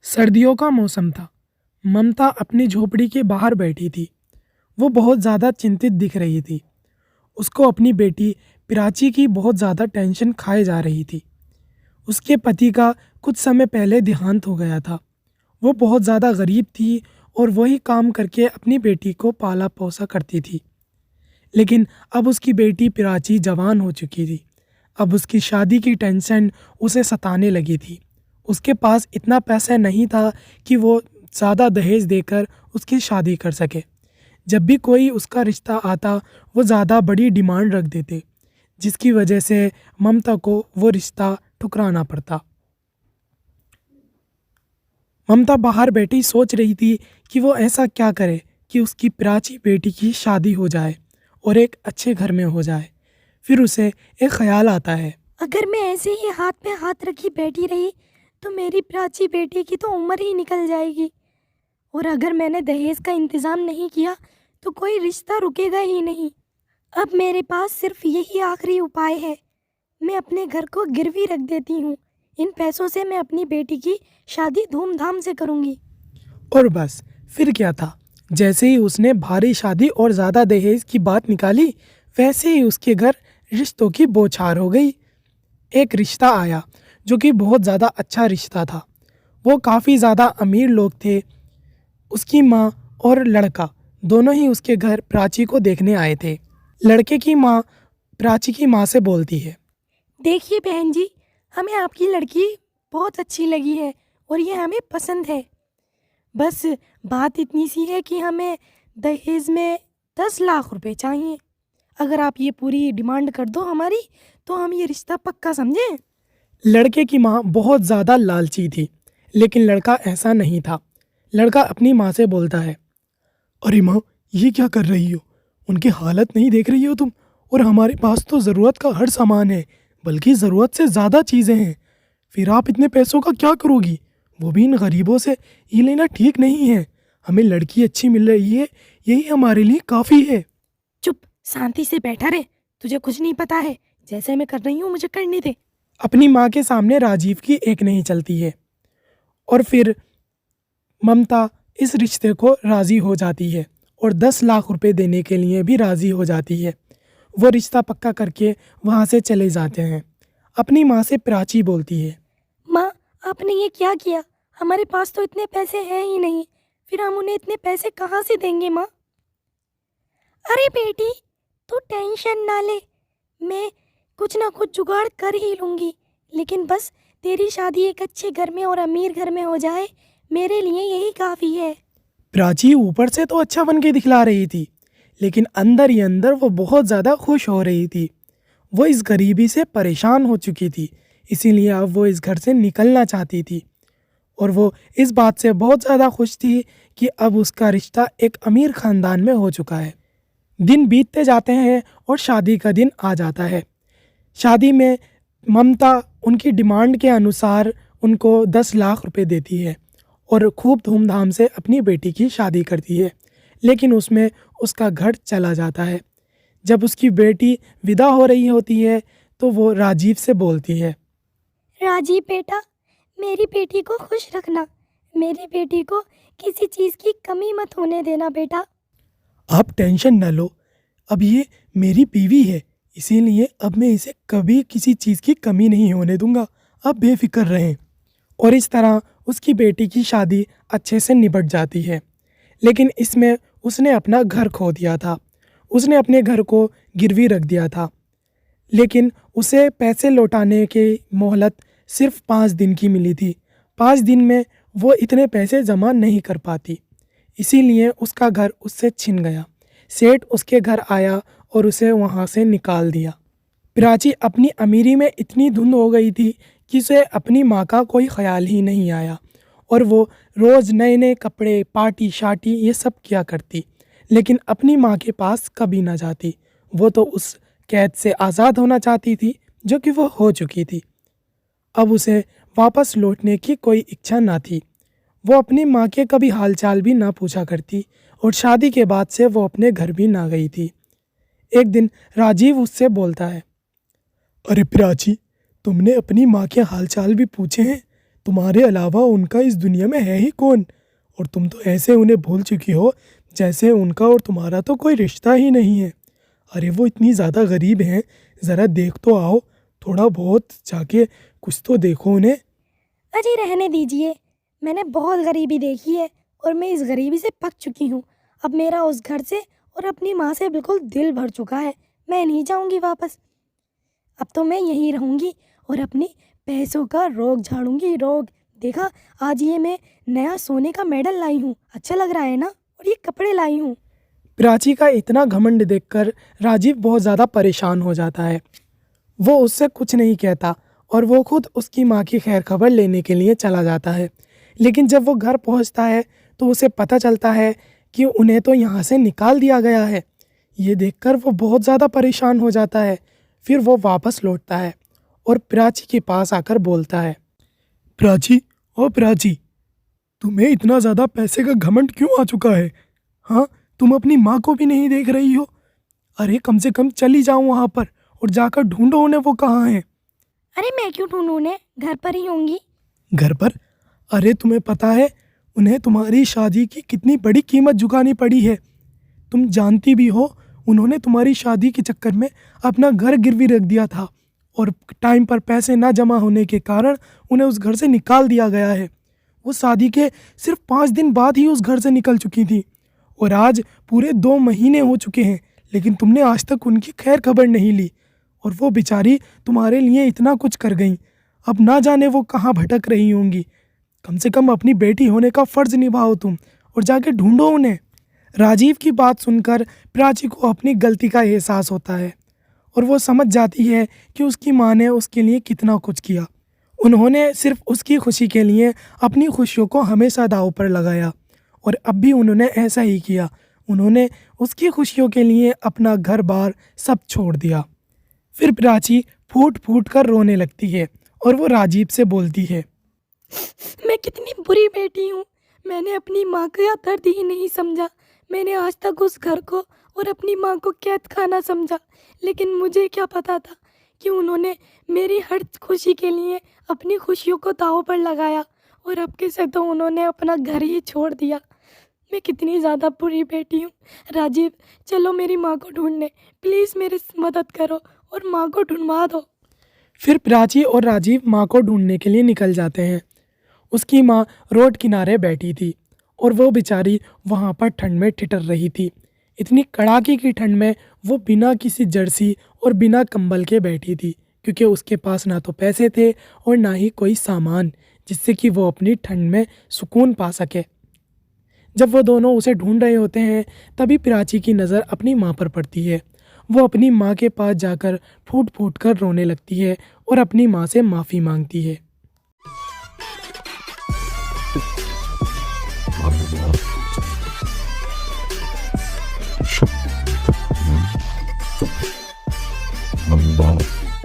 सर्दियों का मौसम था। ममता अपनी झोपड़ी के बाहर बैठी थी। वो बहुत ज़्यादा चिंतित दिख रही थी। उसको अपनी बेटी प्राची की बहुत ज़्यादा टेंशन खाए जा रही थी। उसके पति का कुछ समय पहले देहांत हो गया था। वो बहुत ज़्यादा गरीब थी और वही काम करके अपनी बेटी को पाला पोसा करती थी। लेकिन अब उसकी बेटी प्राची जवान हो चुकी थी। अब उसकी शादी की टेंशन उसे सताने लगी थी। उसके पास इतना पैसा नहीं था कि वो ज़्यादा दहेज देकर उसकी शादी कर सके। जब भी कोई उसका रिश्ता आता वो ज़्यादा बड़ी डिमांड रख देते, जिसकी वजह से ममता को वो रिश्ता ठुकराना पड़ता। ममता बाहर बैठी सोच रही थी कि वो ऐसा क्या करे कि उसकी प्राची बेटी की शादी हो जाए और एक अच्छे घर में हो जाए। फिर उसे एक ख्याल आता है। अगर मैं ऐसे ही हाथ में हाथ रखी बैठी रही तो मेरी प्राची बेटी की तो उम्र ही निकल जाएगी। और अगर मैंने दहेज का इंतज़ाम नहीं किया तो कोई रिश्ता रुकेगा ही नहीं। अब मेरे पास सिर्फ यही आखिरी उपाय है। मैं अपने घर को गिरवी रख देती हूँ। इन पैसों से मैं अपनी बेटी की शादी धूमधाम से करूँगी। और बस फिर क्या था, जैसे ही उसने भारी शादी और ज़्यादा दहेज की बात निकाली वैसे ही उसके घर रिश्तों की बौछार हो गई। एक रिश्ता आया जो कि बहुत ज़्यादा अच्छा रिश्ता था। वो काफ़ी ज़्यादा अमीर लोग थे। उसकी माँ और लड़का दोनों ही उसके घर प्राची को देखने आए थे। लड़के की माँ प्राची की माँ से बोलती है। देखिए बहन जी, हमें आपकी लड़की बहुत अच्छी लगी है और ये हमें पसंद है। बस बात इतनी सी है कि हमें दहेज में 10 लाख रुपए चाहिए। अगर आप ये पूरी डिमांड कर दो हमारी तो हम ये रिश्ता पक्का समझें। लड़के की माँ बहुत ज़्यादा लालची थी, लेकिन लड़का ऐसा नहीं था। लड़का अपनी माँ से बोलता है, अरे माँ, ये क्या कर रही हो? उनकी हालत नहीं देख रही हो तुम? और हमारे पास तो ज़रूरत का हर सामान है, बल्कि ज़रूरत से ज़्यादा चीज़ें हैं। फिर आप इतने पैसों का क्या करोगी? वो भी इन गरीबों से ये लेना ठीक नहीं है। हमें लड़की अच्छी मिल रही है, यही हमारे लिए काफ़ी है। चुप, शांति से बैठा रहे। तुझे कुछ नहीं पता है। जैसे मैं कर रही हूँ मुझे करने दे। अपनी माँ के सामने राजीव की एक नहीं चलती है और फिर ममता इस रिश्ते को राज़ी हो जाती है और 10 लाख रुपए देने के लिए भी राज़ी हो जाती है। वो रिश्ता पक्का करके वहाँ से चले जाते हैं। अपनी माँ से प्राची बोलती है। माँ, आपने ये क्या किया? हमारे पास तो इतने पैसे हैं ही नहीं। फिर हम उन्हें इतने पैसे कहाँ से देंगे माँ? अरे बेटी, तू टेंशन ना ले। मैं कुछ ना कुछ जुगाड़ कर ही लूँगी। लेकिन बस तेरी शादी एक अच्छे घर में और अमीर घर में हो जाए, मेरे लिए यही काफ़ी है। प्राची ऊपर से तो अच्छा बन के दिखला रही थी, लेकिन अंदर ही अंदर वो बहुत ज़्यादा खुश हो रही थी। वो इस गरीबी से परेशान हो चुकी थी, इसीलिए अब वो इस घर से निकलना चाहती थी। और वो इस बात से बहुत ज़्यादा खुश थी कि अब उसका रिश्ता एक अमीर ख़ानदान में हो चुका है। दिन बीतते जाते हैं और शादी का दिन आ जाता है। शादी में ममता उनकी डिमांड के अनुसार उनको 10 लाख रुपए देती है और खूब धूमधाम से अपनी बेटी की शादी करती है। लेकिन उसमें उसका घर चला जाता है। जब उसकी बेटी विदा हो रही होती है तो वो राजीव से बोलती है। राजीव बेटा, मेरी बेटी को खुश रखना। मेरी बेटी को किसी चीज़ की कमी मत होने देना बेटा। आप टेंशन न लो, अब ये मेरी बीवी है, इसीलिए अब मैं इसे कभी किसी चीज़ की कमी नहीं होने दूंगा। आप बेफिक्र रहें। और इस तरह उसकी बेटी की शादी अच्छे से निपट जाती है। लेकिन इसमें उसने अपना घर खो दिया था। उसने अपने घर को गिरवी रख दिया था, लेकिन उसे पैसे लौटाने की मोहलत सिर्फ 5 दिन की मिली थी। 5 दिन में वो इतने पैसे जमा नहीं कर पाती, इसीलिए उसका घर उससे छिन गया। सेठ उसके घर आया और उसे वहाँ से निकाल दिया। प्राची अपनी अमीरी में इतनी धुंध हो गई थी कि उसे अपनी माँ का कोई ख्याल ही नहीं आया और वो रोज़ नए नए कपड़े, पार्टी शार्टी ये सब किया करती, लेकिन अपनी माँ के पास कभी ना जाती। वो तो उस कैद से आज़ाद होना चाहती थी जो कि वो हो चुकी थी। अब उसे वापस लौटने की कोई इच्छा ना थी। वो अपनी माँ के कभी हालचाल भी ना पूछा करती और शादी के बाद से वो अपने घर भी ना गई थी। एक दिन राजीव उससे बोलता है, अरे प्राची, तुमने अपनी माँ के हालचाल भी पूछे हैं? तुम्हारे अलावा उनका इस दुनिया में है ही कौन। और तुम तो ऐसे उन्हें भूल चुकी हो जैसे उनका और तुम्हारा तो कोई रिश्ता ही नहीं है। अरे वो इतनी ज़्यादा गरीब हैं, ज़रा देख तो आओ, थोड़ा बहुत जाके कुछ तो देखो उन्हें। अजी रहने दीजिए, मैंने बहुत गरीबी देखी है और मैं इस गरीबी से पक चुकी हूँ। अब मेरा उस घर से और अपनी माँ से बिल्कुल दिल भर चुका है। मैं नहीं जाऊँगी वापस। अब तो मैं यहीं रहूँगी और अपनी पैसों का रोग झाड़ूंगी। रोग देखा, आज ये मैं नया सोने का मेडल लाई हूँ, अच्छा लग रहा है ना, और ये कपड़े लाई हूँ। प्राची का इतना घमंड देखकर राजीव बहुत ज़्यादा परेशान हो जाता है। वो उससे कुछ नहीं कहता और वो खुद उसकी माँ की खैर खबर लेने के लिए चला जाता है। लेकिन जब वो घर पहुंचता है तो उसे पता चलता है कि उन्हें तो यहाँ से निकाल दिया गया है। ये देखकर वो बहुत ज़्यादा परेशान हो जाता है। फिर वो वापस लौटता है और प्राची के पास आकर बोलता है, प्राची, ओ प्राची, तुम्हें इतना ज़्यादा पैसे का घमंड क्यों आ चुका है? हाँ, तुम अपनी माँ को भी नहीं देख रही हो। अरे कम से कम चली जाओ वहाँ पर और जाकर ढूंढो उन्हें, वो कहाँ हैं। अरे मैं क्यों ढूंढूं उन्हें, घर पर ही होंगी। घर पर? अरे तुम्हें पता है उन्हें तुम्हारी शादी की कितनी बड़ी कीमत चुकानी पड़ी है। तुम जानती भी हो, उन्होंने तुम्हारी शादी के चक्कर में अपना घर गिरवी रख दिया था और टाइम पर पैसे ना जमा होने के कारण उन्हें उस घर से निकाल दिया गया है। वो शादी के सिर्फ 5 दिन बाद ही उस घर से निकल चुकी थी और आज पूरे 2 महीने हो चुके हैं, लेकिन तुमने आज तक उनकी खैर खबर नहीं ली। और वो बेचारी तुम्हारे लिए इतना कुछ कर गई, अब ना जाने वो कहाँ भटक रही होंगी। कम से कम अपनी बेटी होने का फ़र्ज़ निभाओ तुम और जाके ढूंढो उन्हें। राजीव की बात सुनकर प्राची को अपनी गलती का एहसास होता है और वो समझ जाती है कि उसकी माँ ने उसके लिए कितना कुछ किया। उन्होंने सिर्फ उसकी खुशी के लिए अपनी खुशियों को हमेशा दांव पर लगाया और अब भी उन्होंने ऐसा ही किया। उन्होंने उसकी खुशियों के लिए अपना घर बार सब छोड़ दिया। फिर प्राची फूट फूट कर रोने लगती है और वो राजीव से बोलती है, मैं कितनी बुरी बेटी हूँ। मैंने अपनी माँ का दर्द ही नहीं समझा। मैंने आज तक उस घर को और अपनी माँ को कैद खाना समझा, लेकिन मुझे क्या पता था कि उन्होंने मेरी हर खुशी के लिए अपनी खुशियों को दांव पर लगाया और अब कैसे तो उन्होंने अपना घर ही छोड़ दिया। मैं कितनी ज़्यादा बुरी बेटी हूँ। राजीव, चलो मेरी माँ को ढूंढने, प्लीज़ मेरी मदद करो और माँ को ढूंढवा दो। फिर प्राची और राजीव माँ को ढूंढने के लिए निकल जाते हैं। उसकी माँ रोड किनारे बैठी थी और वो बेचारी वहाँ पर ठंड में ठिठर रही थी। इतनी कड़ाके की ठंड में वो बिना किसी जर्सी और बिना कंबल के बैठी थी, क्योंकि उसके पास ना तो पैसे थे और ना ही कोई सामान जिससे कि वो अपनी ठंड में सुकून पा सके। जब वो दोनों उसे ढूंढ रहे होते हैं तभी प्राची की नज़र अपनी माँ पर पड़ती है। वो अपनी माँ के पास जाकर फूट फूट कर रोने लगती है और अपनी माँ से माफ़ी मांगती है।